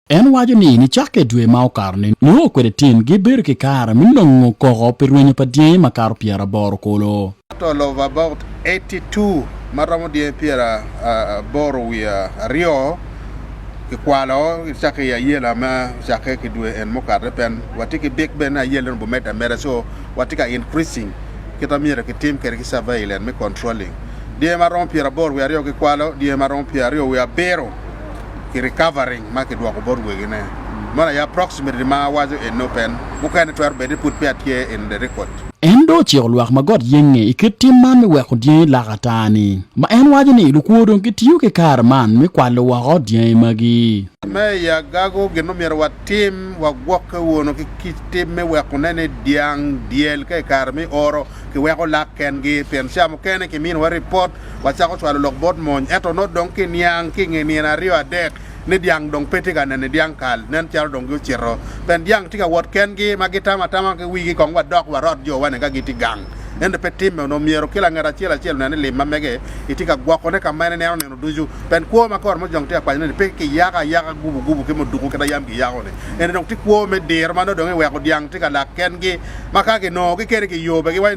En wajo ni chake dwe mau karne no kwede tin giber ke kara minongo koro perwenyo padie makar piara bor kolo. Total of about 82 maramo die piara bor wia Rio ke kwalo chake ya yela ma chake ke dwe en mokar pen watiki big ben a yela bo meta mera so watika increasing kita mira ke team ke surveillance me controlling die maramo piara bor wia Rio ke kwalo die maramo piara Rio wia Bero recovering market work board wegene mana ya approximately ma wazo en open bukane to arbe de put piat here in the record endo chiolwak magod yenge iketim man me weko die lagatani ma en wajo ni lukuodon kitiu ke kar man me kwalo wa godie magi me ya gago geno mer wa team wa gwoke wono ki kitim me weko nene diang diel ke kar me oro ke weko laken gi pensiamo kene ki min wa report wa chako swalo log board mon eto no don ki niang ki ngeni na rio adek ne diang dong petiga ne diang kal nen charo dong go chiro pen diang tika wot ken gi magita matama ke wigi kong wa dok wa rod jo wane ga giti gang ende petim no miero kila ngara chiel ne le mamege itika gwako ne kamane ne no duju pen ko ma kor mo jong te kwa ne pe ki yaga gubu ke mo duku ke da yam gi yago ne ende dong ti ko me der ma no dong e we ko diang tika la ken gi maka ke no ki kere ki yo be gi wa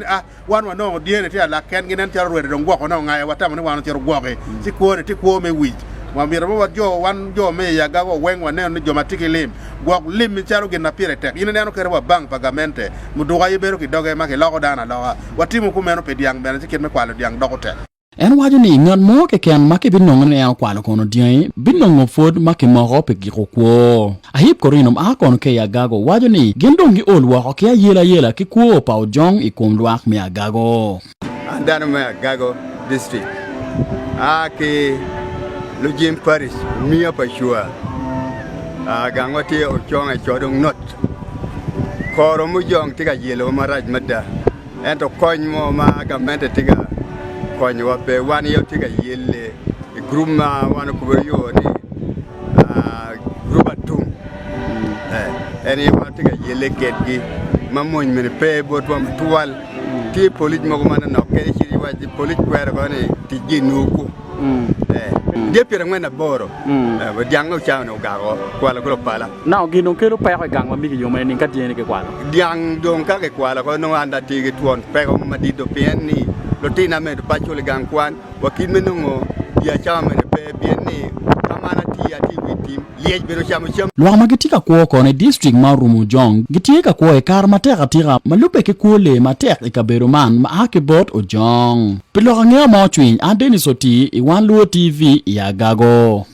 wan wa no die ne ti la ken gi nen charo re dong gwako no ngai wa tam ne wa no charo gwako ti ko ne ti ko me wi Wamira mo jo wan jo me ya gago wen wan ne jo matiki lim gwa lim mi charo gina pire tek ina ne no kere wa bank pagamente muduga yibero ki doge ma ke loko dana lawa watimu ku meno pe diang bene tiket me kwalo diang dogo tek en wajo ni ngon mo ke ken make binongo ne an kwalo kono dien binongo fod make mo pe ki ko ahip korinom a kono ke ya gago wajo ni gendongi olwa ko ke yela ki ko pa jong ikum luak me ya gago andana me gago district ke lo Jim Paris mia pa shua gangwati o chonga chodong not koro mu jong tiga yelo maraj madda ento koñ mo ma gamente tiga koñ wa be wan yo tiga yelle gruma wan ko yo ni gruba tum eni wa tiga yelle ketgi mamoñ men pe botom tuwal ti police mo ko man no kene ci wa police kwere ko ni ti jinuku dia pira ngena boro ba diang no chao no gago kwala ko pala na gino kero pa ko gang mi yo me ni ka tiene ke kwala diang dong ka ke kwala ko no anda ti ke tuon pe ko madido pien ni lo tina me pa chule gang kwan wakin me no dia chama me pe bien ni kamana ti ati witim liej bero chama cham lo ma gitika ko ko ne district ma rumu jong gitika ko e kar matera tira malupe ke ko le matek e ka bero man ma ake bot o jong pilo ngea mo twin adeni soti i wan luo tv ya gago